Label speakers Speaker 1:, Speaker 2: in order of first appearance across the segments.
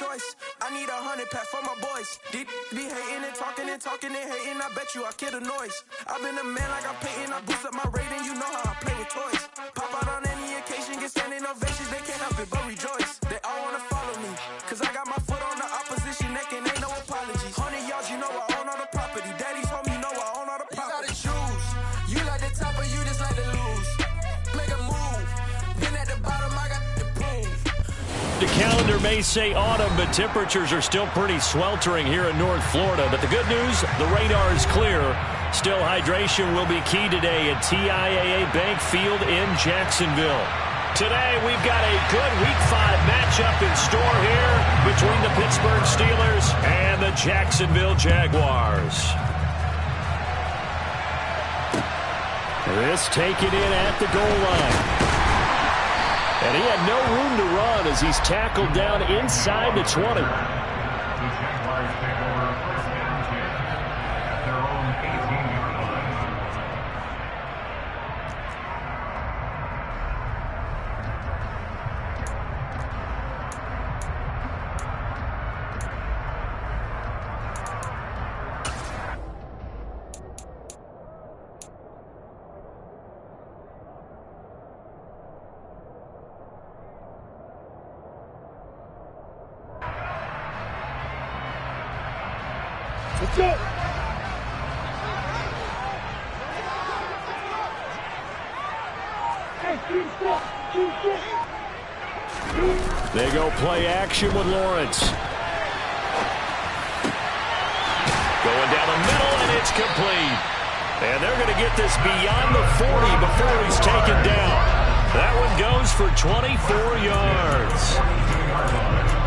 Speaker 1: choice. I need 100 pack for my boys. Be hating and talking and talking and hating. I bet you I kill the noise. I've been a man like I'm Peyton. I boost up my rating. You know how I play with toys. Pop out on any occasion, get standing ovations. They can't help it but rejoice. They all wanna follow me, cause I got my foot on the opposition neck and ain't no apologies. 100 yards, you know I own all the property. Daddy's home, you know I own all the property. You gotta choose. You like the top or you just like to lose. Make a move. Then at the bottom, I got the proof.
Speaker 2: The calendar may say autumn, but temperatures are still pretty sweltering here in North Florida. But the good news, the radar is clear. Still, hydration will be key today at TIAA Bank Field in Jacksonville. Today, we've got a good Week 5 matchup in store here between the Pittsburgh Steelers and the Jacksonville Jaguars. This taken in at the goal line. And he had no room to run as he's tackled down inside the 20.
Speaker 3: Let's go.
Speaker 2: They go play action with Lawrence. Going down the middle, and it's complete. And they're going to get this beyond the 40 before he's taken down. That one goes for 24 yards.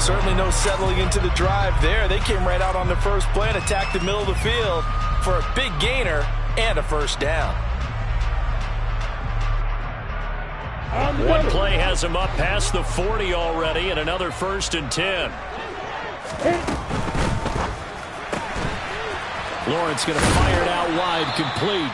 Speaker 4: Certainly no settling into the drive there. They came right out on the first play and attacked the middle of the field for a big gainer and a first down.
Speaker 2: One play has him up past the 40 already, and another 1st and 10. Lawrence going to fire it out wide, complete.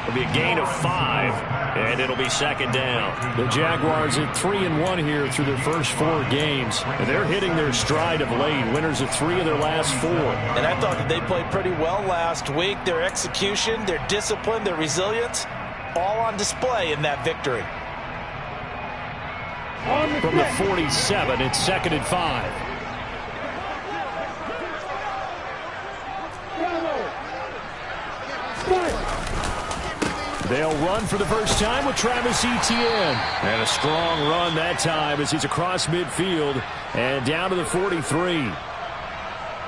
Speaker 2: It'll be a gain of 5, and it'll be 2nd down. The Jaguars at 3-1 here through their first 4 games. And they're hitting their stride of late. Winners of 3 of their last 4.
Speaker 4: And I thought that they played pretty well last week. Their execution, their discipline, their resilience, all on display in that victory.
Speaker 2: From the 47, it's 2nd and 5. They'll run for the first time with Travis Etienne. And a strong run that time as he's across midfield and down to the 43.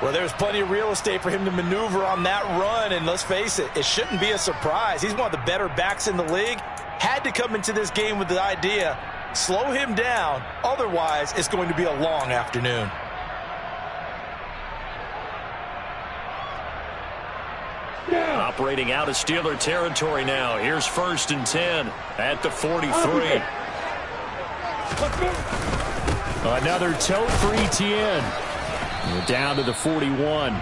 Speaker 4: Well, there's plenty of real estate for him to maneuver on that run, and let's face it, it shouldn't be a surprise. He's one of the better backs in the league. Had to come into this game with the idea, slow him down, otherwise it's going to be a long afternoon.
Speaker 2: Operating out of Steeler territory now. Here's 1st and 10 at the 43. Another tote for Etienne. Down to the 41.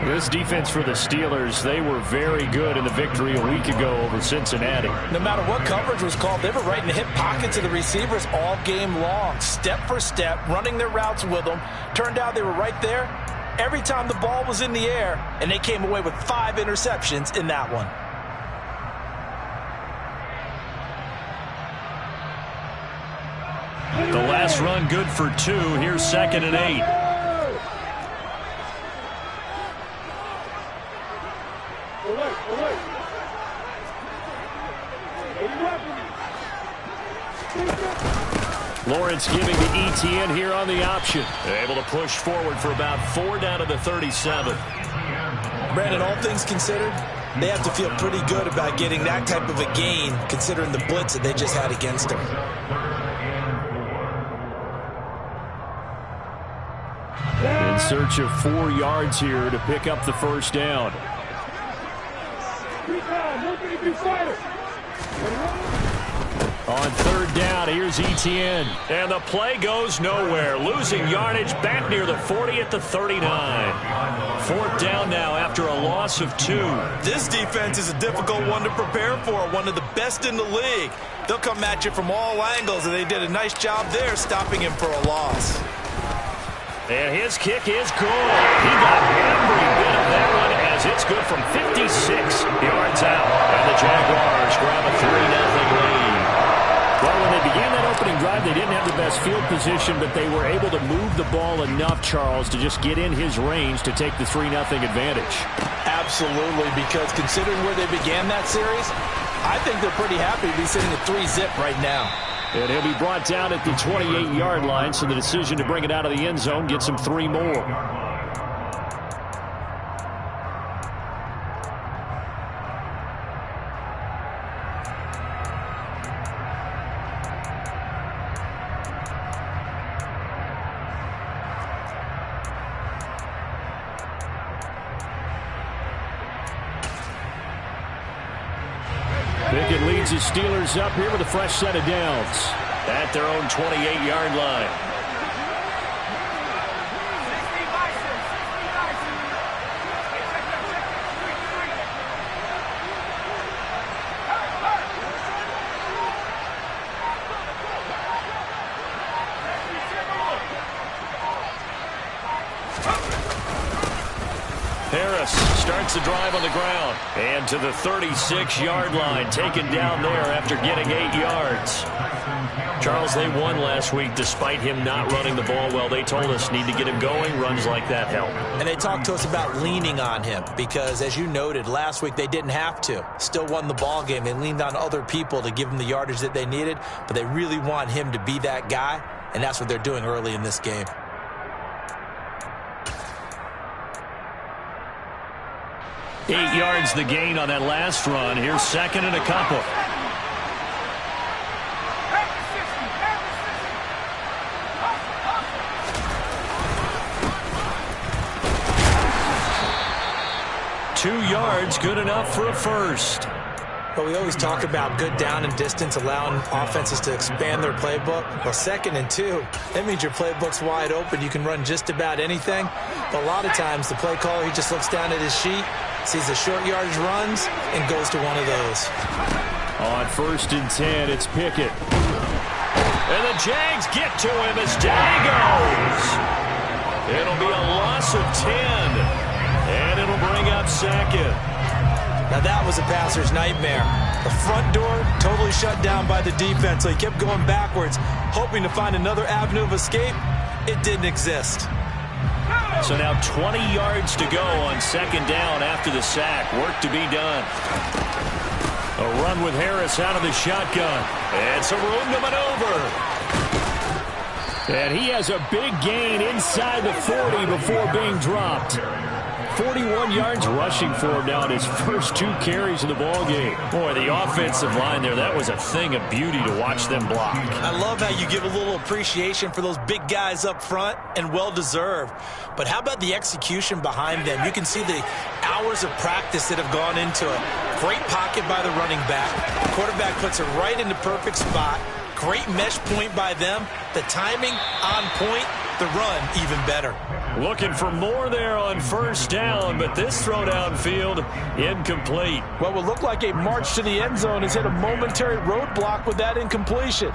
Speaker 2: This defense for the Steelers, they were very good in the victory a week ago over Cincinnati.
Speaker 4: No matter what coverage was called, they were right in the hip pockets of the receivers all game long. Step for step, running their routes with them. Turned out they were right there every time the ball was in the air, and they came away with 5 interceptions in that one.
Speaker 2: The last run good for 2. Here's 2nd and 8. Lawrence giving to Etienne here on the option. They're able to push forward for about 4 down to the 37.
Speaker 4: Brandon, all things considered, they have to feel pretty good about getting that type of a gain considering the blitz that they just had against them.
Speaker 2: In search of 4 yards here to pick up the first down. On 3rd down, here's Etienne. And the play goes nowhere. Losing yardage back near the 40 at the 39. 4th down now after a loss of 2.
Speaker 4: This defense is a difficult one to prepare for. One of the best in the league. They'll come at you from all angles, and they did a nice job there stopping him for a loss.
Speaker 2: And his kick is good. He got every bit of that one as it's good from 56 yards out. And the Jaguars grab a 3-0 lead. Well, when they began that opening drive, they didn't have the best field position, but they were able to move the ball enough, Charles, to just get in his range to take the 3-0 advantage.
Speaker 4: Absolutely, because considering where they began that series, I think they're pretty happy to be sitting at 3-zip right now.
Speaker 2: And he'll be brought down at the 28-yard line, so the decision to bring it out of the end zone gets him 3 more. Pickett leads his Steelers up here with a fresh set of downs at their own 28-yard line. Harris starts the drive on the ground. And to the 36-yard line, taken down there after getting 8 yards. Charles, they won last week despite him not running the ball well. They told us need to get him going. Runs like that help.
Speaker 4: And they talked to us about leaning on him because, as you noted, last week they didn't have to. Still won the ball game. They leaned on other people to give them the yardage that they needed, but they really want him to be that guy, and that's what they're doing early in this game.
Speaker 2: Eight yards the gain on that last run. Here's second and a couple. Two yards, good enough for a first.
Speaker 4: But we always talk about good down and distance, allowing offenses to expand their playbook. Well, 2nd and 2, that means your playbook's wide open. You can run just about anything. But a lot of times, the play caller, he just looks down at his sheet, sees the short yardage runs, and goes to one of those.
Speaker 2: On 1st and 10, it's Pickett. And the Jags get to him as down he goes. It'll be a loss of 10. And it'll bring up 2nd.
Speaker 4: Now that was a passer's nightmare. The front door totally shut down by the defense, so he kept going backwards, hoping to find another avenue of escape. It didn't exist.
Speaker 2: So now 20 yards to go on 2nd down after the sack. Work to be done. A run with Harris out of the shotgun. And some room to maneuver. And he has a big gain inside the 40 before being dropped. 41 yards rushing for him now in his first 2 carries of the ballgame. Boy, the offensive line there, that was a thing of beauty to watch them block.
Speaker 4: I love how you give a little appreciation for those big guys up front, and well-deserved. But how about the execution behind them? You can see the hours of practice that have gone into it. Great pocket by the running back. Quarterback puts it right in the perfect spot. Great mesh point by them. The timing on point. The run even better.
Speaker 2: Looking for more there on 1st down, but this throw downfield incomplete.
Speaker 4: What will look like a march to the end zone has hit a momentary roadblock with that incompletion.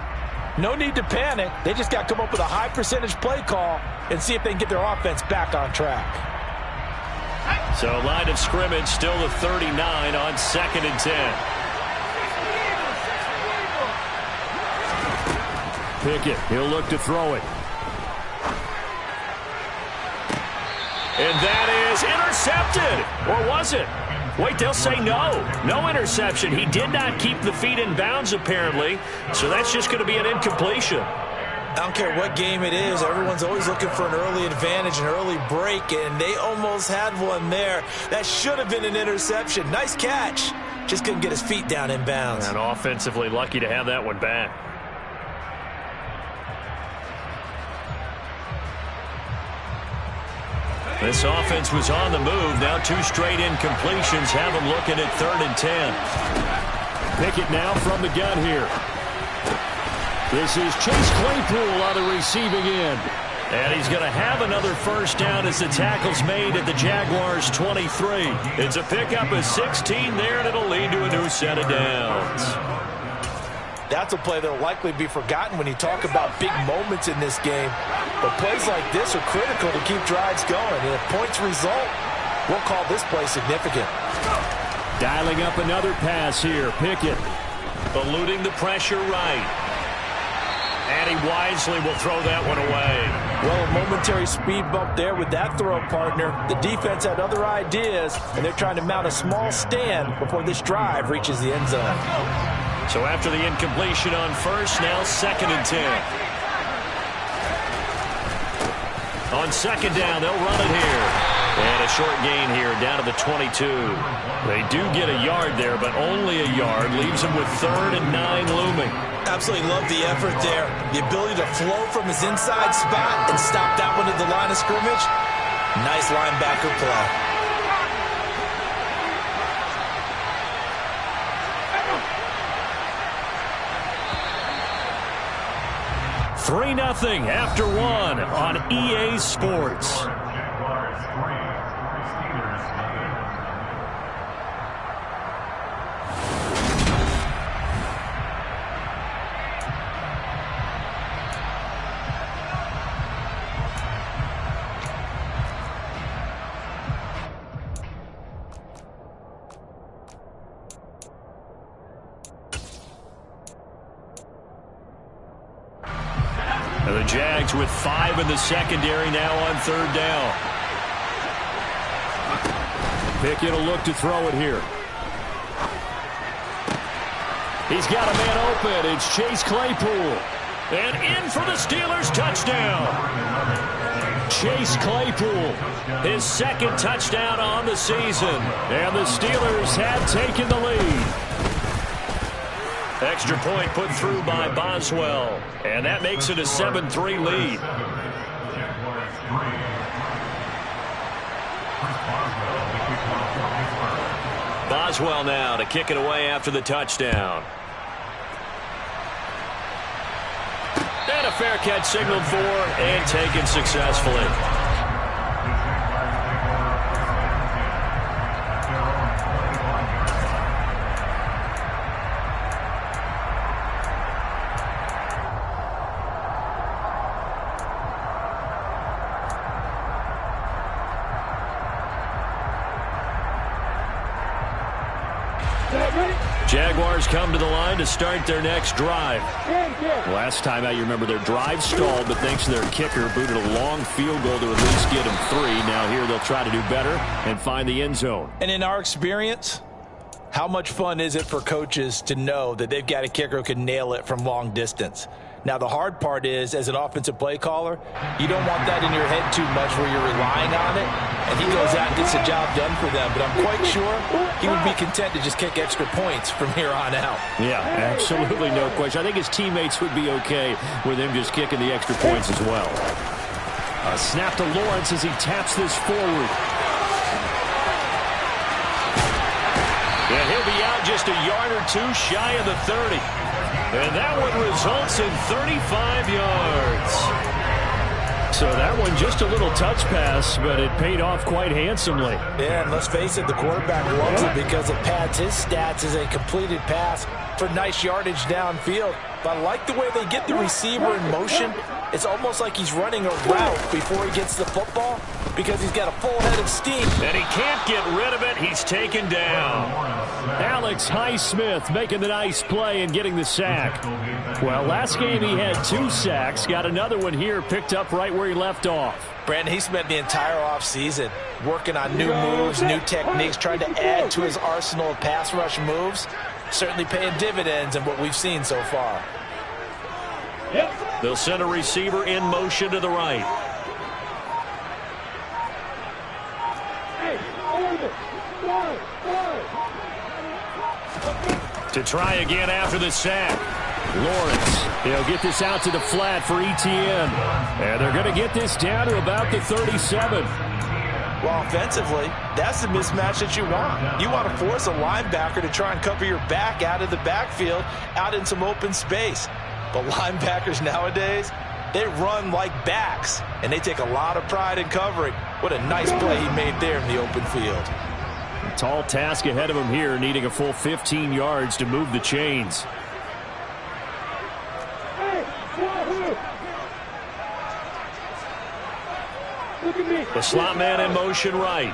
Speaker 4: No need to panic. They just got to come up with a high percentage play call and see if they can get their offense back on track.
Speaker 2: So line of scrimmage still the 39 on 2nd and 10. Pickett, he'll look to throw it. And that is intercepted. Or was it? Wait, they'll say no. No interception. He did not keep the feet in bounds, apparently. So that's just going to be an incompletion.
Speaker 4: I don't care what game it is. Everyone's always looking for an early advantage, an early break, and they almost had one there. That should have been an interception. Nice catch. Just couldn't get his feet down in bounds.
Speaker 2: And offensively lucky to have that one back. This offense was on the move. Now 2 straight incompletions have them looking at 3rd and 10. Pickett now from the gun here. This is Chase Claypool on the receiving end. And he's going to have another 1st down as the tackle's made at the Jaguars' 23. It's a pickup of 16 there, and it'll lead to a new set of downs.
Speaker 4: That's a play that will likely be forgotten when you talk about big moments in this game. But plays like this are critical to keep drives going. And if points result, we'll call this play significant.
Speaker 2: Dialing up another pass here. Pickett eluding the pressure right. And he wisely will throw that one away.
Speaker 4: Well, a momentary speed bump there with that throw, partner. The defense had other ideas, and they're trying to mount a small stand before this drive reaches the end zone.
Speaker 2: So after the incompletion on first, now 2nd and 10. On 2nd down, they'll run it here. And a short gain here down to the 22. They do get a yard there, but only a yard. Leaves them with 3rd and 9 looming.
Speaker 4: Absolutely love the effort there. The ability to flow from his inside spot and stop that one at the line of scrimmage. Nice linebacker play.
Speaker 2: Three 3-0 after 1 on EA Sports. The Jags with 5 in the secondary now on 3rd down. Pickett will look to throw it here. He's got a man open. It's Chase Claypool. And in for the Steelers touchdown. Chase Claypool, his 2nd touchdown on the season. And the Steelers have taken the lead. Extra point put through by Boswell. And that makes it a 7-3 lead. Boswell now to kick it away after the touchdown. And a fair catch signaled for and taken successfully. Jaguars come to the line to start their next drive. Last time out, you remember their drive stalled, but thanks to their kicker, booted a long field goal to at least get them 3. Now here they'll try to do better and find the end zone.
Speaker 4: And in our experience, how much fun is it for coaches to know that they've got a kicker who can nail it from long distance? Now, the hard part is, as an offensive play caller, you don't want that in your head too much where you're relying on it, and he goes out and gets the job done for them. But I'm quite sure he would be content to just kick extra points from here on out.
Speaker 2: Yeah, absolutely no question. I think his teammates would be okay with him just kicking the extra points as well. A snap to Lawrence as he taps this forward. And he'll be out just a yard or 2 shy of the 30. And that one results in 35 yards. So that one just a little touch pass, but it paid off quite handsomely.
Speaker 4: Yeah, and let's face it, the quarterback loves it because it pads his stats as a completed pass for nice yardage downfield. But I like the way they get the receiver in motion. It's almost like he's running a route before he gets the football because he's got a full head of steam.
Speaker 2: And he can't get rid of it. He's taken down. Alex Highsmith making the nice play and getting the sack. Well, last game he had 2 sacks. Got another one here picked up right where he left off.
Speaker 4: Brandon, he spent the entire offseason working on new moves, new techniques, trying to add to his arsenal of pass rush moves. Certainly paying dividends in what we've seen so far.
Speaker 2: They'll send a receiver in motion to the right. To try again after the sack. Lawrence, he'll get this out to the flat for Etienne. And they're going to get this down to about the 37.
Speaker 4: Well, offensively, that's the mismatch that you want. You want to force a linebacker to try and cover your back out of the backfield, out in some open space. But linebackers nowadays, they run like backs, and they take a lot of pride in covering. What a nice play he made there in the open field.
Speaker 2: A tall task ahead of him here, needing a full 15 yards to move the chains. The slot man in motion right.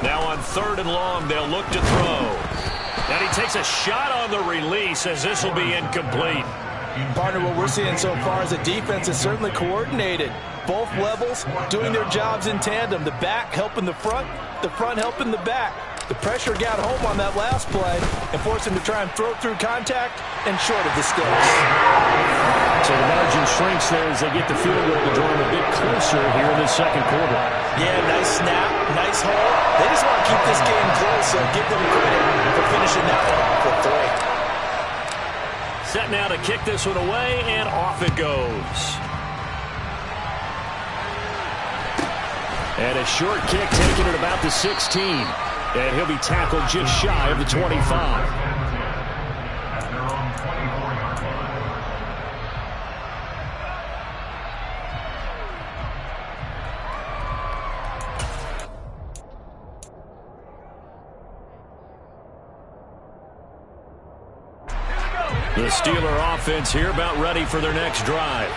Speaker 2: Now on 3rd and long, they'll look to throw. And he takes a shot on the release as this will be incomplete.
Speaker 4: Partner, what we're seeing so far is a defense is certainly coordinated. Both levels doing their jobs in tandem. The back helping the front helping the back. The pressure got home on that last play and forced him to try and throw through contact and short of the sticks.
Speaker 2: So the margin shrinks there as they get the field goal to draw him a bit closer here in the second quarter.
Speaker 4: Yeah, nice snap, nice hole. They just want to keep this game close, so give them credit for finishing that one off with 3.
Speaker 2: Set now to kick this one away, and off it goes. And a short kick taken at about the 16. And he'll be tackled just shy of the 25. The Steeler offense here about ready for their next drive.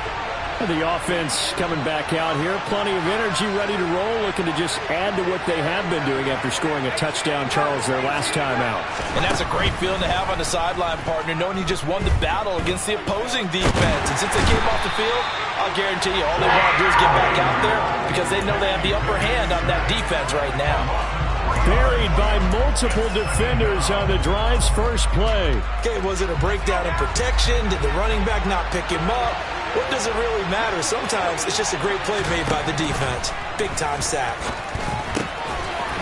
Speaker 2: The offense coming back out here. Plenty of energy, ready to roll, looking to just add to what they have been doing after scoring a touchdown, Charles, their last time out.
Speaker 4: And that's a great feeling to have on the sideline, partner, knowing you just won the battle against the opposing defense. And since they came off the field, I'll guarantee you all they want to do is get back out there because they know they have the upper hand on that defense right now.
Speaker 2: Buried by multiple defenders on the drive's first play.
Speaker 4: Okay, was it a breakdown in protection? Did the running back not pick him up? What does it really matter? Sometimes it's just a great play made by the defense. Big-time sack.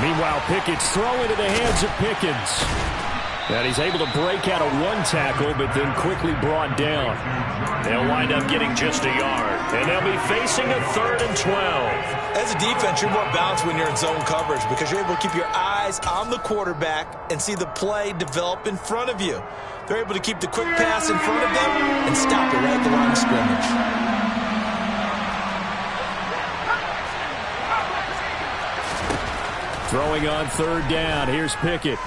Speaker 2: Meanwhile, Pickett's throw into the hands of Pickens. And he's able to break out of one tackle, but then quickly brought down. They'll wind up getting just a yard. And they'll be facing a 3rd and 12.
Speaker 4: As a defense, you're more balanced when you're in zone coverage because you're able to keep your eyes on the quarterback and see the play develop in front of you. They're able to keep the quick pass in front of them and stop it right at the line of scrimmage.
Speaker 2: Throwing on 3rd down. Here's Pickett.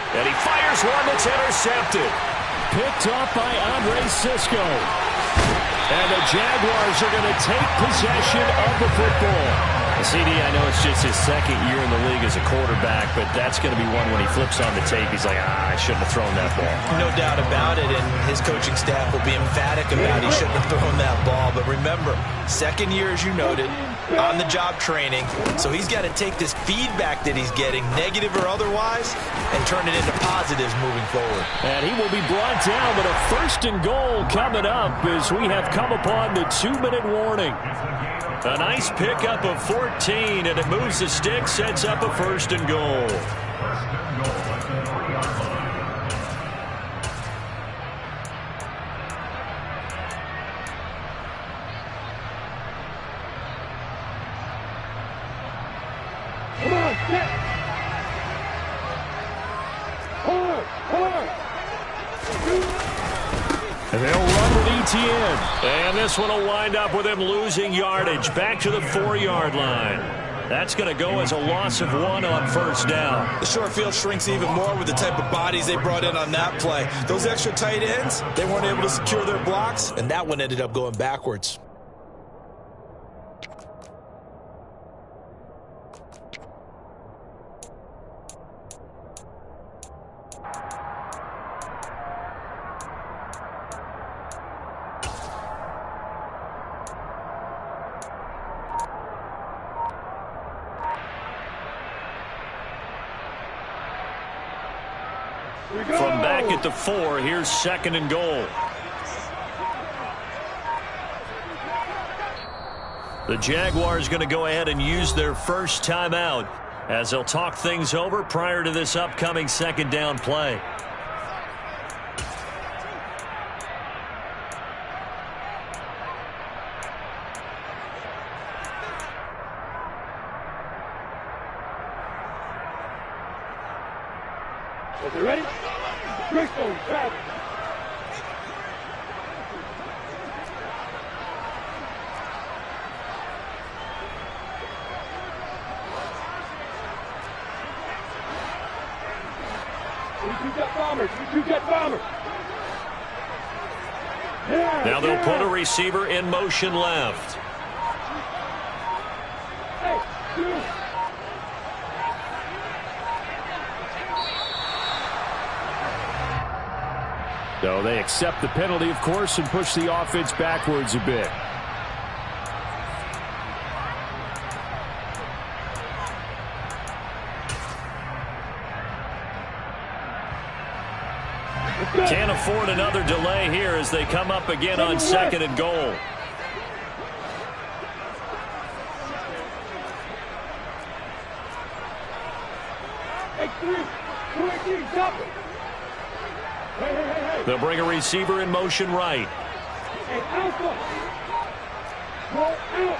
Speaker 2: And he fires one that's intercepted. Picked off by Andre Cisco. And the Jaguars are going to take possession of the football. CD, I know it's just his 2nd year in the league as a quarterback, but that's going to be one when he flips on the tape, he's like, I shouldn't have thrown that ball.
Speaker 4: No doubt about it, and his coaching staff will be emphatic about he shouldn't have thrown that ball. But remember, 2nd year, as you noted, on-the-job training, so he's got to take this feedback that he's getting, negative or otherwise, and turn it into positives moving forward.
Speaker 2: And he will be brought down, but a 1st and goal coming up as we have come upon the 2-minute warning. A nice pickup of 14, and it moves the stick, sets up a 1st and goal.
Speaker 3: Come on, set.
Speaker 2: And they'll run with Etienne. And this one will wind up with him losing yardage back to the 4-yard line. That's going to go as a loss of 1 on 1st down.
Speaker 4: The short field shrinks even more with the type of bodies they brought in on that play. Those extra tight ends, they weren't able to secure their blocks, and that one ended up going backwards.
Speaker 2: From back at the 4, here's 2nd and goal. The Jaguars going to go ahead and use their first timeout as they'll talk things over prior to this upcoming 2nd down play.
Speaker 3: Is it ready? Break those back. 2-jet bombers. 2-jet bombers.
Speaker 2: Now they'll put a receiver in motion left.
Speaker 3: Hey, two.
Speaker 5: So they accept the penalty, of course, and push the offense backwards a bit.
Speaker 2: Can't afford another delay here as they come up again on 2nd and goal.
Speaker 3: Hey, 3, stop it. Hey.
Speaker 2: They'll bring a receiver in motion right.
Speaker 3: Hey, Alpha. Go out.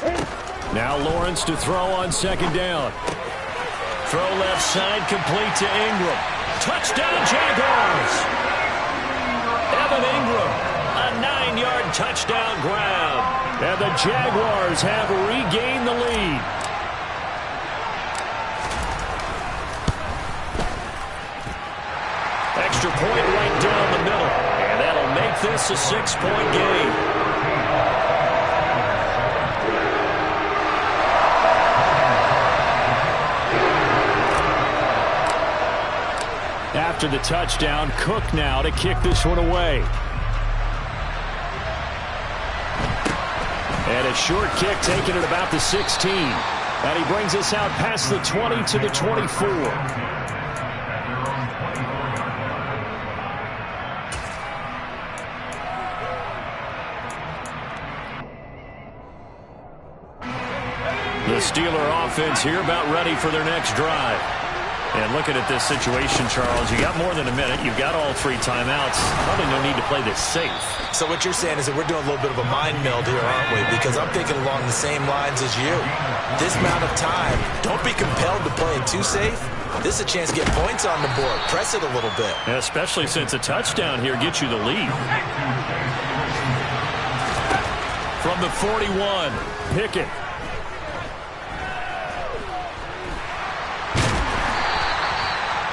Speaker 3: Hey.
Speaker 5: Now Lawrence to throw on 2nd down.
Speaker 2: Throw left side, complete to Ingram. Touchdown, Jaguars! Evan Ingram, a 9-yard touchdown grab.
Speaker 5: And the Jaguars have regained the lead.
Speaker 2: Extra point right down the middle. And that'll make this a 6-point game.
Speaker 5: After the touchdown, Cook now to kick this one away. And a short kick taken at about the 16. And he brings us out past the 20 to the 24.
Speaker 2: The Steeler offense here about ready for their next drive. And looking at this situation, Charles, you got more than a minute. You've got all 3 timeouts. Probably no need to play this safe.
Speaker 4: So what you're saying is that we're doing a little bit of a mind meld here, aren't we? Because I'm thinking along the same lines as you. This amount of time, don't be compelled to play it too safe. This is a chance to get points on the board. Press it a little bit.
Speaker 2: Yeah, especially since a touchdown here gets you the lead. From the 41, Pickett.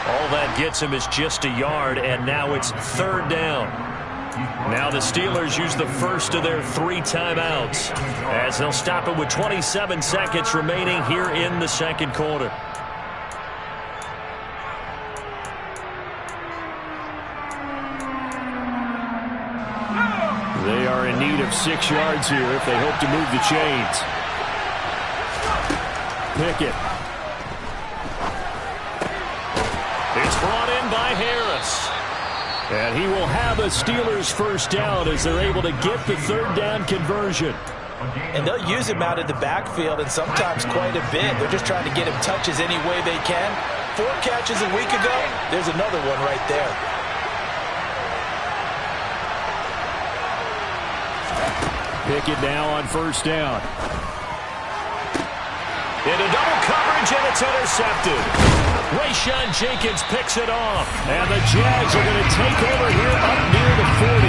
Speaker 2: All that gets him is just a yard, and now it's 3rd down. Now the Steelers use the first of their 3 timeouts as they'll stop it with 27 seconds remaining here in the 2nd quarter.
Speaker 5: They are in need of 6 yards here if they hope to move the chains. Pickett.
Speaker 2: It's brought in by Harris.
Speaker 5: And he will have a Steelers first down as they're able to get the 3rd down conversion.
Speaker 4: And they'll use him out of the backfield and sometimes quite a bit. They're just trying to get him touches any way they can. 4 catches a week ago. There's another one right there.
Speaker 5: Pickett now on 1st down.
Speaker 2: Into double coverage, and it's intercepted. Rayshawn Jenkins picks it off.
Speaker 5: And the Jags are going to take over here up near the 40.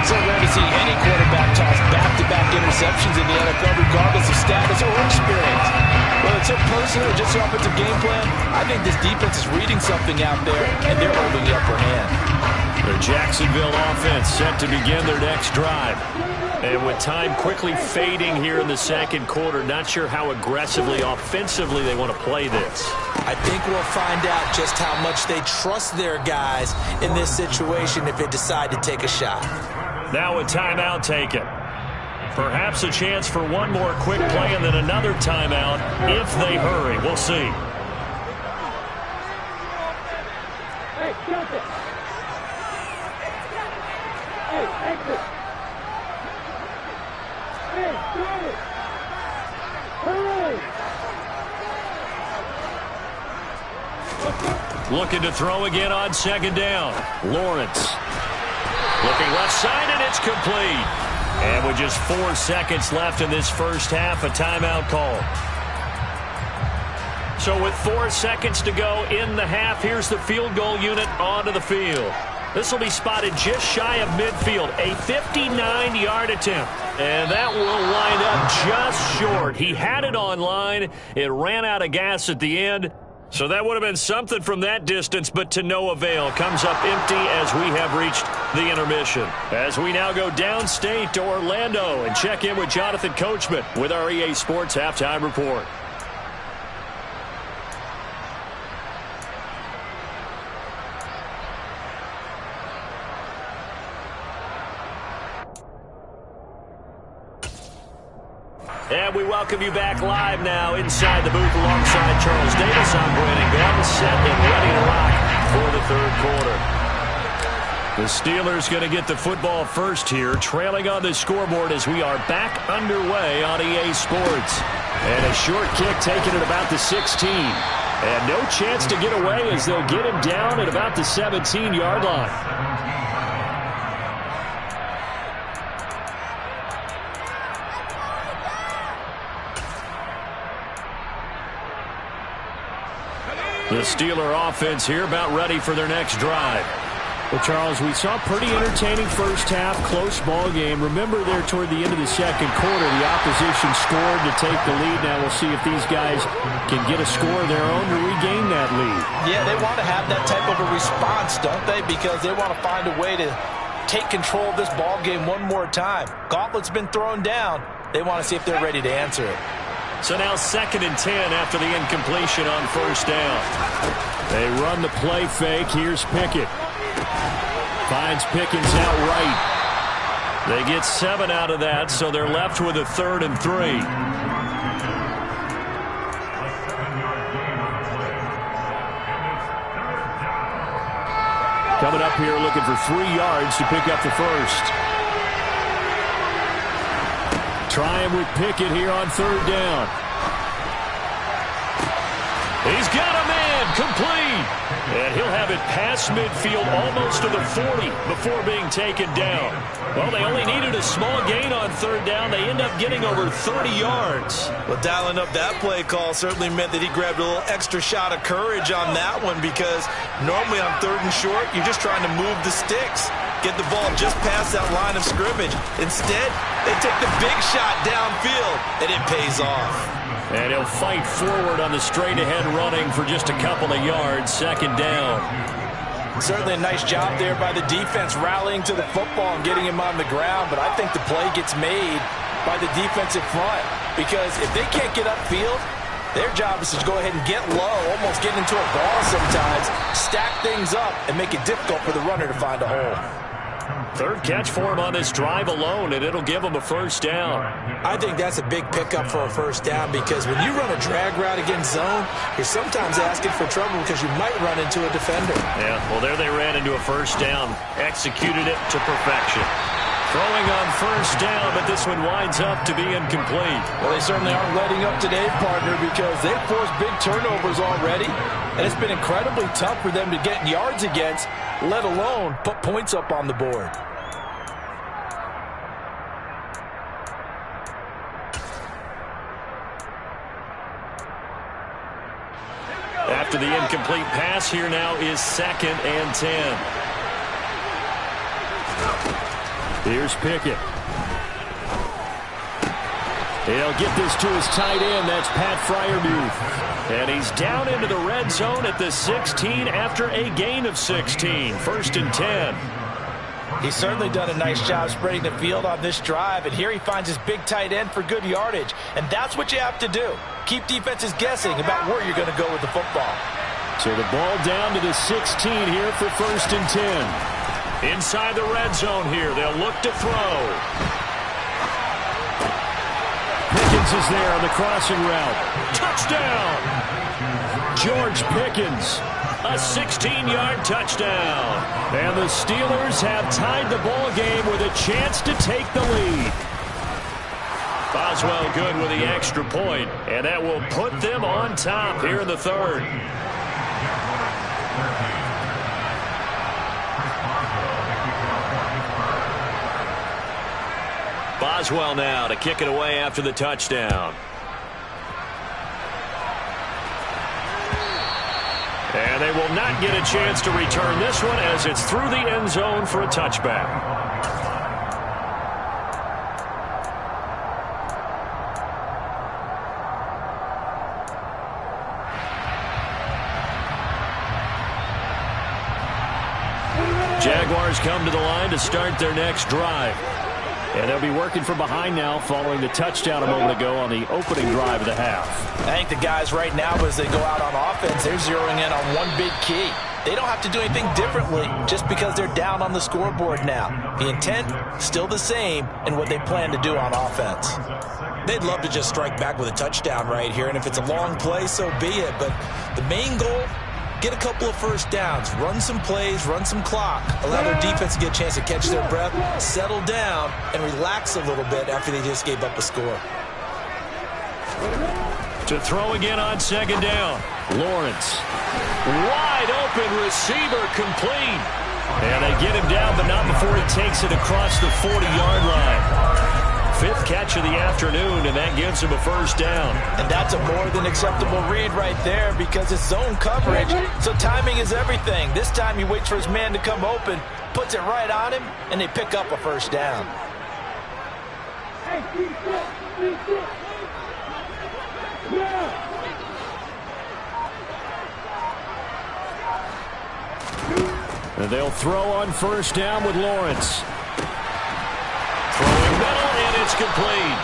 Speaker 4: So rare to see any quarterback toss back-to-back interceptions in the NFL, regardless of status or experience. Whether it's a personal or just an offensive game plan, I think this defense is reading something out there, and they're holding the upper hand.
Speaker 2: The Jacksonville offense set to begin their next drive. And with time quickly fading here in the 2nd quarter, not sure how aggressively, offensively they want to play this.
Speaker 4: I think we'll find out just how much they trust their guys in this situation if they decide to take a shot.
Speaker 2: Now a timeout taken. Perhaps a chance for one more quick play and then another timeout if they hurry. We'll see.
Speaker 3: Hey, Johnson. Hey, exit. Hey, throw it. Hurry.
Speaker 2: Looking to throw again on 2nd down. Lawrence. Looking left side, and it's complete. And with just 4 seconds left in this first half, a timeout call. So with 4 seconds to go in the half, here's the field goal unit onto the field. This will be spotted just shy of midfield, a 59-yard attempt. And that will wind up just short. He had it on line. It ran out of gas at the end. So that would have been something from that distance, but to no avail. Comes up empty as we have reached the intermission. As we now go downstate to Orlando and check in with Jonathan Coachman with our EA Sports Halftime Report. And we welcome you back live now inside the booth alongside Charles Davis. I'm Brandon Gaudin, set and ready to rock for the third quarter. The Steelers going to get the football first here, trailing on the scoreboard as we are back underway on EA Sports. And a short kick taken at about the 16. And no chance to get away as they'll get him down at about the 17-yard line. The Steeler offense here about ready for their next drive.
Speaker 5: Well, Charles, we saw a pretty entertaining first half, close ball game. Remember there toward the end of the second quarter, the opposition scored to take the lead. Now we'll see if these guys can get a score of their own to regain that lead.
Speaker 4: Yeah, they want to have that type of a response, don't they? Because they want to find a way to take control of this ball game one more time. Gauntlet's been thrown down. They want to see if they're ready to answer it.
Speaker 2: So now 2nd and 10 after the incompletion on first down.
Speaker 5: They run the play fake. Here's Pickett. Finds Pickens out right.
Speaker 2: They get 7 out of that, so they're left with a 3rd and 3.
Speaker 5: Coming up here looking for 3 yards to pick up the first. Trying with Pickett here on 3rd down.
Speaker 2: He's got a man, complete. And he'll have it past midfield almost to the 40 before being taken down. Well, they only needed a small gain on 3rd down. They end up getting over 30 yards.
Speaker 4: Well, dialing up that play call certainly meant that he grabbed a little extra shot of courage on that one, because normally on 3rd and short, you're just trying to move the sticks, get the ball just past that line of scrimmage. Instead, they take the big shot downfield, and it pays off.
Speaker 2: And he'll fight forward on the straight-ahead running for just a couple of yards, 2nd down.
Speaker 4: Certainly a nice job there by the defense rallying to the football and getting him on the ground, but I think the play gets made by the defensive front, because if they can't get upfield, their job is to go ahead and get low, almost get into a ball sometimes, stack things up, and make it difficult for the runner to find a hole.
Speaker 2: 3rd catch for him on this drive alone, and it'll give him a first down.
Speaker 4: I think that's a big pickup for a first down, because when you run a drag route against zone, you're sometimes asking for trouble because you might run into a defender.
Speaker 2: Yeah, well, there they ran into a first down, executed it to perfection. Throwing on first down, but this one winds up to be incomplete.
Speaker 4: Well, they certainly aren't letting up today, partner, because they've forced big turnovers already, and it's been incredibly tough for them to get yards against, let alone put points up on the board.
Speaker 2: After the incomplete pass, here now is 2nd and 10.
Speaker 5: Here's Pickett. He'll get this to his tight end. That's Pat Freiermuth.
Speaker 2: And he's down into the red zone at the 16 after a gain of 16. 1st and 10.
Speaker 4: He's certainly done a nice job spreading the field on this drive, and here he finds his big tight end for good yardage. And that's what you have to do. Keep defenses guessing about where you're going to go with the football.
Speaker 5: So the ball down to the 16 here for 1st and 10.
Speaker 2: Inside the red zone here, they'll look to throw.
Speaker 5: Pickens is there on the crossing route.
Speaker 2: Touchdown!
Speaker 5: George Pickens.
Speaker 2: A 16-yard touchdown.
Speaker 5: And the Steelers have tied the ball game with a chance to take the lead.
Speaker 2: Boswell good with the extra point, and that will put them on top here in the 3rd. Boswell now to kick it away after the touchdown. And And they will not get a chance to return this one as it's through the end zone for a touchback. Jaguars come to the line to start their next drive. And they'll be working from behind now following the touchdown a moment ago on the opening drive of the half.
Speaker 4: I think the guys right now, as they go out on offense, they're zeroing in on one big key. They don't have to do anything differently just because they're down on the scoreboard now. The intent, still the same in what they plan to do on offense.
Speaker 6: They'd love to just strike back with a touchdown right here, and if it's a long play, so be it. But the main goal, get a couple of first downs, run some plays, run some clock, allow their defense to get a chance to catch their breath, settle down, and relax a little bit after they just gave up a score.
Speaker 2: To throw again on second down. Lawrence. Wide open receiver complete. And they get him down, but not before he takes it across the 40-yard line. Fifth catch of the afternoon, and that gives him a first down.
Speaker 4: And that's a more than acceptable read right there because it's zone coverage, so timing is everything. This time he waits for his man to come open, puts it right on him, and they pick up a first down.
Speaker 2: And they'll throw on first down with Lawrence. Throwing middle, and it's complete.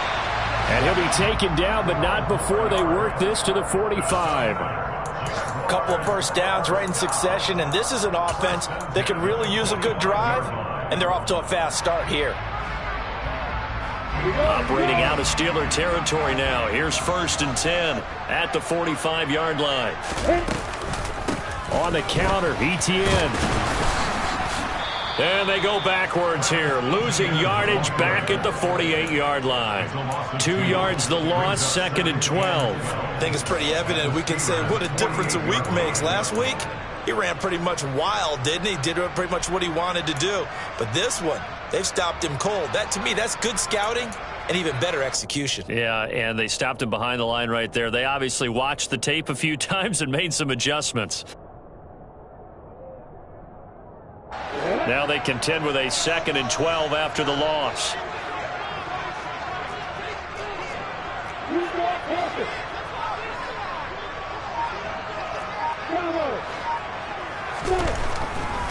Speaker 2: And he'll be taken down, but not before they work this to the 45.
Speaker 4: A couple of first downs right in succession, and this is an offense that can really use a good drive, and they're off to a fast start here.
Speaker 2: Operating out of Steeler territory now. Here's 1st and 10 at the 45-yard line. On the counter, ETN. And they go backwards here, losing yardage back at the 48-yard line. 2 yards the loss, 2nd and 12.
Speaker 6: I think it's pretty evident. We can say what a difference a week makes. Last week, he ran pretty much wild, didn't he? Did pretty much what he wanted to do. But this one, they've stopped him cold. That, to me, that's good scouting and even better execution.
Speaker 2: Yeah, and they stopped him behind the line right there. They obviously watched the tape a few times and made some adjustments. Now they contend with a 2nd and 12 after the loss.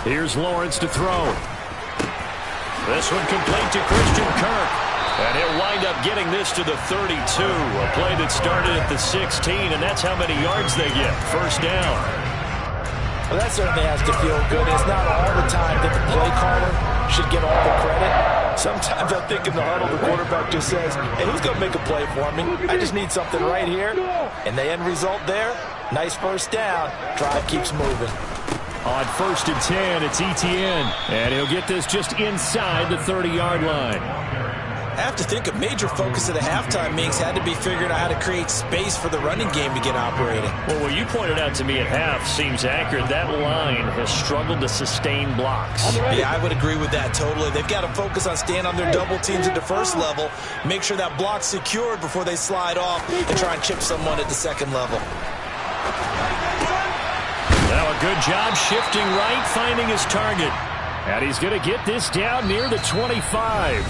Speaker 2: Here's Lawrence to throw. This one complete to Christian Kirk. And he'll wind up getting this to the 32. A play that started at the 16, and that's how many yards they get. First down.
Speaker 4: Well, that certainly has to feel good. It's not all the time that the play caller should get all the credit. Sometimes I think in the huddle, the quarterback just says, hey, who's going to make a play for me? I just need something right here. And the end result there, nice first down. Drive keeps moving.
Speaker 2: On 1st and 10, it's ETN. And he'll get this just inside the 30-yard line.
Speaker 6: I have to think a major focus of the halftime meetings had to be figuring out how to create space for the running game to get operating.
Speaker 2: Well, what you pointed out to me at half seems accurate. That line has struggled to sustain blocks.
Speaker 6: Yeah, I would agree with that totally. They've got to focus on staying on their double teams at the first level, make sure that block's secured before they slide off and try and chip someone at the second level.
Speaker 2: Now a good job shifting right, finding his target. And he's going to get this down near the 25.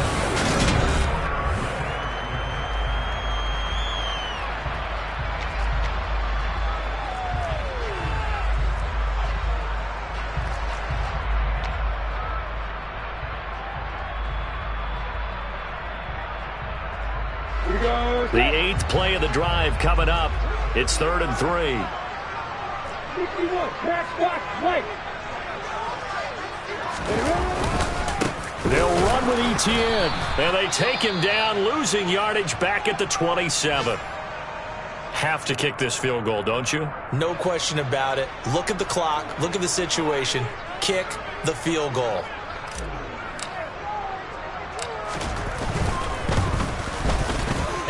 Speaker 2: The 8th play of the drive coming up. It's 3rd and 3. They'll run with ETN. And they take him down, losing yardage back at the 27. Have to kick this field goal, don't you?
Speaker 6: No question about it. Look at the clock. Look at the situation. Kick the field goal.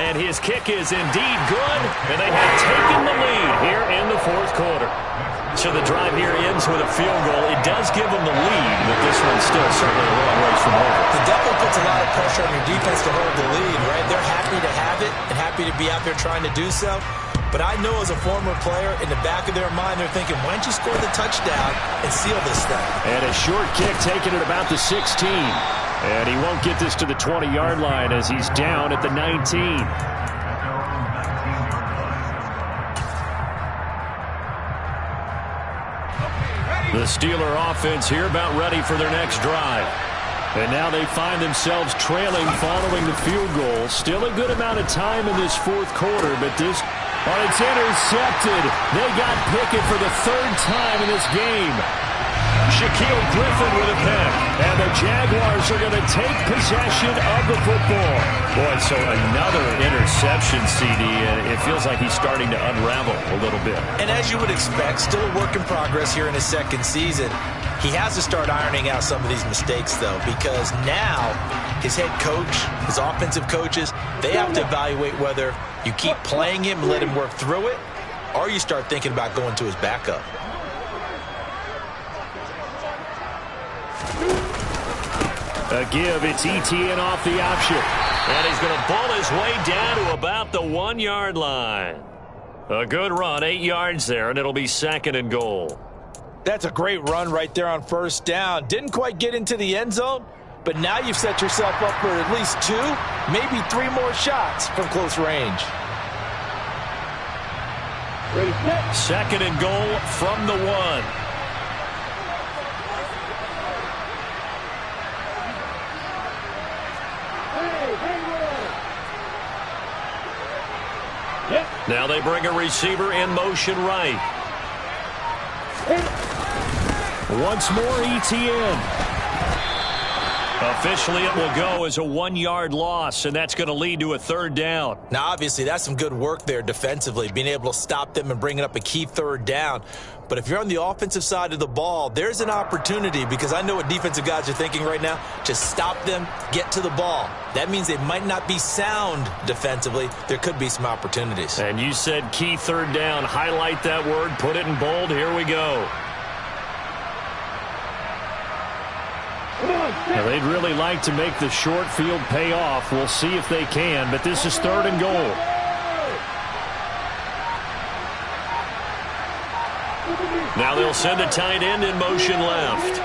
Speaker 2: And his kick is indeed good, and they have taken the lead here in the 4th quarter. So the drive here ends with a field goal. It does give them the lead, but this one's still certainly a long ways from over.
Speaker 6: It definitely puts a lot of pressure on your defense to hold the lead, right? They're happy to have it and happy to be out there trying to do so. But I know as a former player, in the back of their mind, they're thinking, why don't you score the touchdown and seal this thing?
Speaker 2: And a short kick taken at about the 16. And he won't get this to the 20-yard line as he's down at the 19. The Steeler offense here about ready for their next drive. And now they find themselves trailing following the field goal. Still a good amount of time in this fourth quarter, but this, it's intercepted. They got Pickett for the third time in this game. Shaquille Griffin with a pick. And the Jaguars are going to take possession of the football. Boy, so another interception, CD, and it feels like he's starting to unravel a little bit.
Speaker 6: And as you would expect, still a work in progress here in his second season. He has to start ironing out some of these mistakes, though, because now his head coach, his offensive coaches, they have to evaluate whether you keep playing him and let him work through it, or you start thinking about going to his backup.
Speaker 2: A give, it's ETN off the option. And he's going to pull his way down to about the 1-yard line. A good run, 8 yards there, and it'll be 2nd and goal.
Speaker 4: That's a great run right there on first down. Didn't quite get into the end zone, but now you've set yourself up for at least 2, maybe 3 more shots from close range.
Speaker 2: 2nd and goal from the 1. Now they bring a receiver in motion right. Once more, ETN. Officially, it will go as a 1-yard loss, and that's going to lead to a 3rd down.
Speaker 6: Now, obviously, that's some good work there defensively, being able to stop them and bringing up a key 3rd down. But if you're on the offensive side of the ball, there's an opportunity, because I know what defensive guys are thinking right now. Just stop them, get to the ball. That means they might not be sound defensively. There could be some opportunities.
Speaker 2: And you said key 3rd down. Highlight that word, put it in bold. Here we go. Now, they'd really like to make the short field pay off. We'll see if they can, but this is 3rd and goal. Now they'll send a tight end in motion left.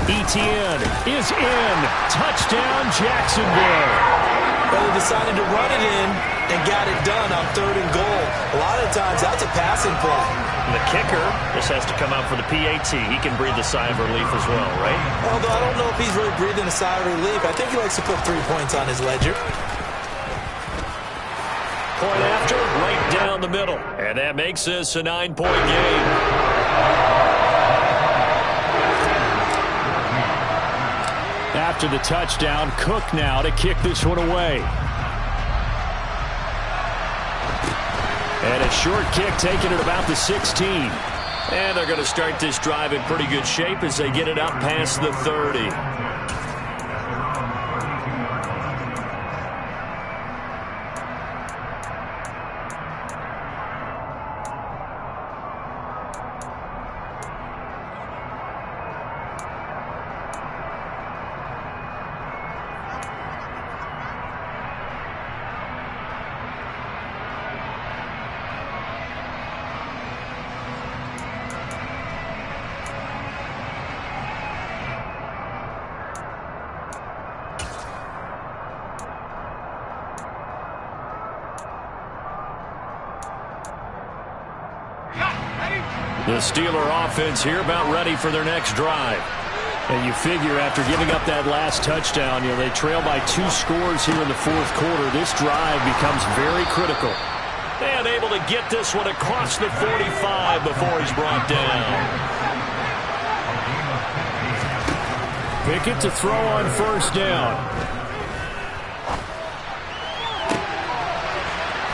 Speaker 2: ETN is in. Touchdown, Jacksonville.
Speaker 6: Well, they decided to run it in and got it done on 3rd and goal. A lot of times, that's a passing play.
Speaker 2: And the kicker just has to come out for the PAT. He can breathe a sigh of relief as well, right?
Speaker 6: Although I don't know if he's really breathing a sigh of relief. I think he likes to put 3 points on his ledger.
Speaker 2: Point after, right down the middle. And that makes this a 9-point game. After the touchdown, Cook now to kick this one away. And a short kick taken at about the 16. And they're going to start this drive in pretty good shape as they get it up past the 30. The Steeler offense here about ready for their next drive. And you figure after giving up that last touchdown, they trail by 2 scores here in the fourth quarter. This drive becomes very critical. And able to get this one across the 45 before he's brought down. Pickett to throw on first down.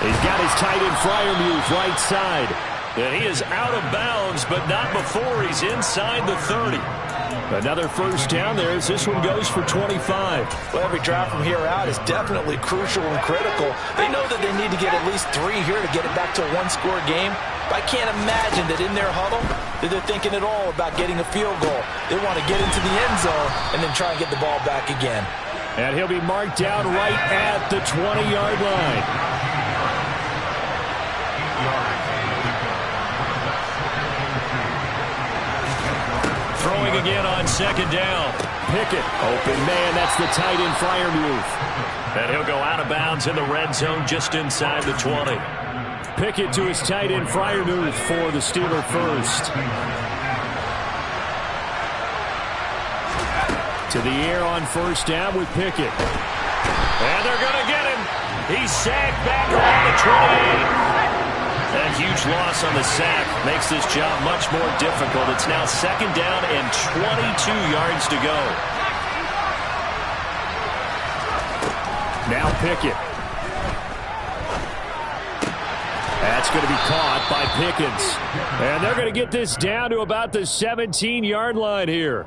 Speaker 2: He's got his tight end Freiermuth right side. And he is out of bounds, but not before he's inside the 30. Another first down there as this one goes for 25.
Speaker 4: Well, every drive from here out is definitely crucial and critical. They know that they need to get at least 3 here to get it back to a 1-score game. But I can't imagine that in their huddle that they're thinking at all about getting a field goal. They want to get into the end zone and then try and get the ball back again.
Speaker 2: And he'll be marked down right at the 20-yard line. second down.
Speaker 5: Pickett, open man, that's the tight end Freiermuth.
Speaker 2: And he'll go out of bounds in the red zone just inside the 20.
Speaker 5: Pickett to his tight end Freiermuth for the Steeler first. To the air on first down with Pickett.
Speaker 2: And they're going to get him. He's sacked back around the 28. That huge loss on the sack makes this job much more difficult. It's now second down and 22 yards to go.
Speaker 5: Now Pickett. That's going to be caught by Pickens. And they're going to get this down to about the 17-yard line here.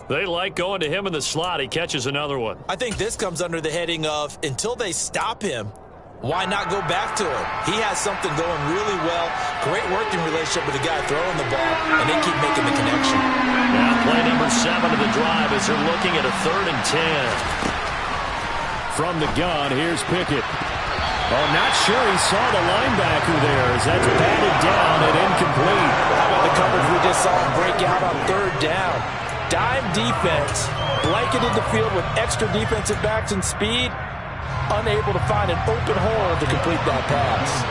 Speaker 2: They like going to him in the slot. He catches another one.
Speaker 6: I think this comes under the heading of until they stop him, why not go back to him? He has something going really well. Great working relationship with the guy throwing the ball, and they keep making the connection.
Speaker 2: Now play number 7 of the drive as they're looking at a 3rd and 10.
Speaker 5: From the gun, here's Pickett. Oh, not sure he saw the linebacker there as that's batted down and incomplete.
Speaker 6: How about the coverage we just saw him break out on 3rd down? Dime defense, blanketed the field with extra defensive backs and speed, unable to find an open hole to complete that pass.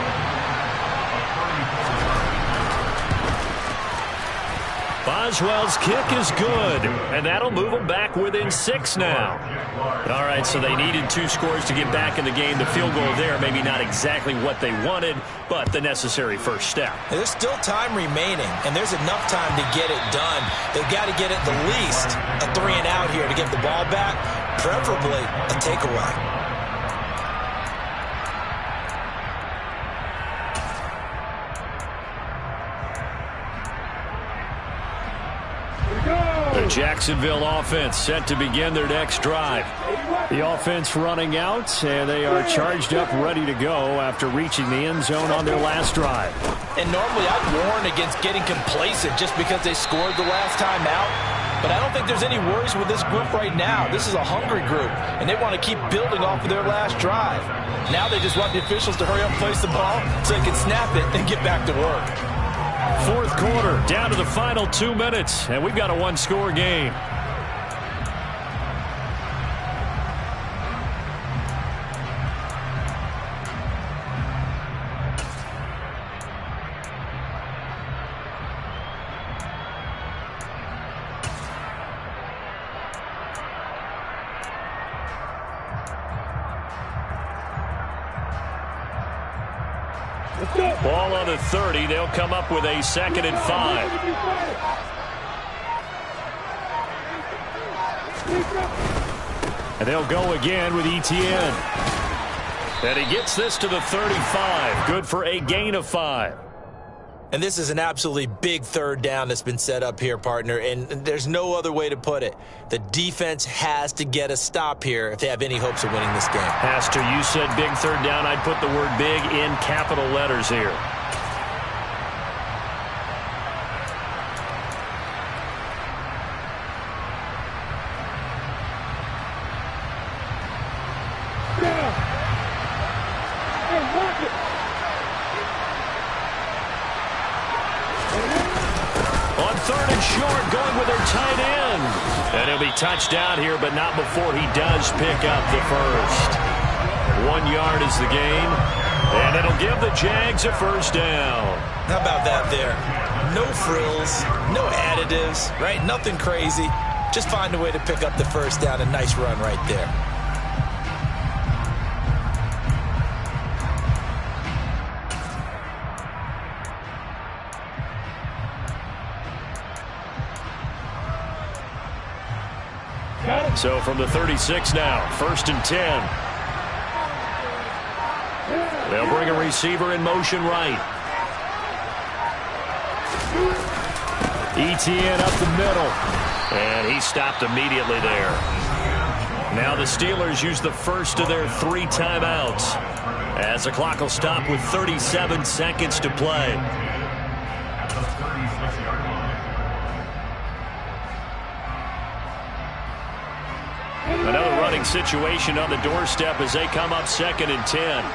Speaker 2: Boswell's kick is good, and that'll move them back within 6 now. All right, so they needed 2 scores to get back in the game. The field goal there, maybe not exactly what they wanted, but the necessary first step.
Speaker 6: There's still time remaining, and there's enough time to get it done. They've got to get at the least a 3 and out here to get the ball back, preferably a takeaway.
Speaker 2: The Jacksonville offense set to begin their next drive.
Speaker 5: The offense running out, and they are charged up, ready to go after reaching the end zone on their last drive.
Speaker 6: And normally I'd warn against getting complacent just because they scored the last time out. But I don't think there's any worries with this group right now. This is a hungry group, and they want to keep building off of their last drive. Now they just want the officials to hurry up and place the ball so they can snap it and get back to work.
Speaker 2: 4th quarter, down to the final 2 minutes, and we've got a 1-score game. Ball on the 30. They'll come up with a 2nd and 5.
Speaker 5: And they'll go again with Etienne.
Speaker 2: And he gets this to the 35. Good for a gain of 5.
Speaker 6: And this is an absolutely big 3rd down that's been set up here, partner, and there's no other way to put it. The defense has to get a stop here if they have any hopes of winning this game.
Speaker 2: Pastor, you said big 3rd down. I'd put the word big in capital letters here. Touchdown here, but not before he does pick up the first. 1 yard is the gain, and it'll give the Jags a first down.
Speaker 6: How about that there? No frills, no additives, right? Nothing crazy. Just find a way to pick up the first down. A nice run right there.
Speaker 2: So from the 36 now, 1st and 10. They'll bring a receiver in motion right.
Speaker 5: Etienne up the middle.
Speaker 2: And he stopped immediately there. Now the Steelers use the first of their 3 timeouts as the clock will stop with 37 seconds to play. Another running situation on the doorstep as they come up 2nd and 10.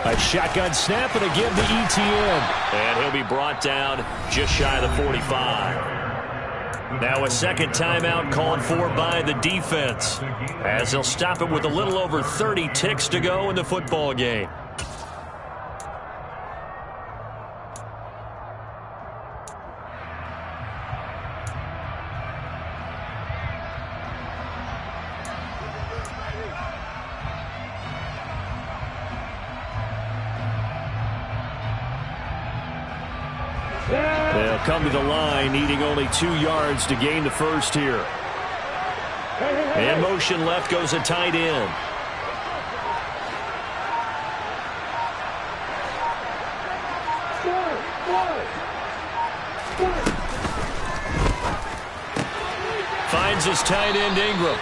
Speaker 5: A A shotgun snap and again to Etienne.
Speaker 2: And he'll be brought down just shy of the 45. Now a second timeout called for by the defense, as they'll stop it with a little over 30 ticks to go in the football game.
Speaker 5: They'll come to the line, needing only 2 yards to gain the first here.
Speaker 2: And motion left goes a tight end. Finds his tight end Ingram.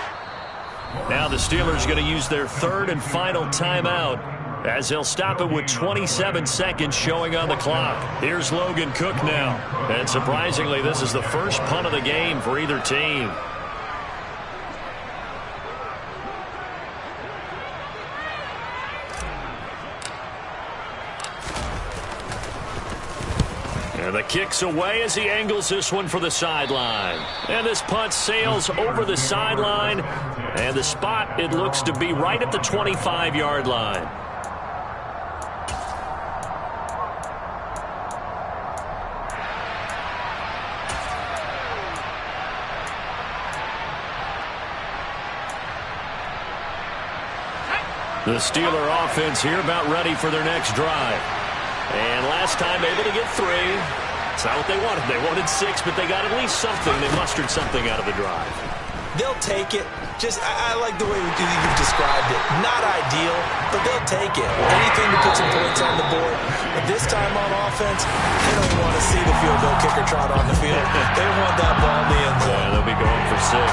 Speaker 2: Now the Steelers going to use their third and final timeout, as they'll stop it with 27 seconds showing on the clock. Here's Logan Cook now. And surprisingly, this is the first punt of the game for either team. And the kick's away as he angles this one for the sideline. And this punt sails over the sideline. And the spot, it looks to be right at the 25-yard line. The Steeler offense here about ready for their next drive. And last time able to get 3. It's not what they wanted. They wanted 6, but they got at least something. They mustered something out of the drive.
Speaker 6: They'll take it. I like the way you've described it. Not ideal, but they'll take it. Anything to put some points on the board. But this time on offense, they don't want to see the field goal kicker trot on the field. They want that ball in the end zone.
Speaker 2: Yeah, they'll be going for 6.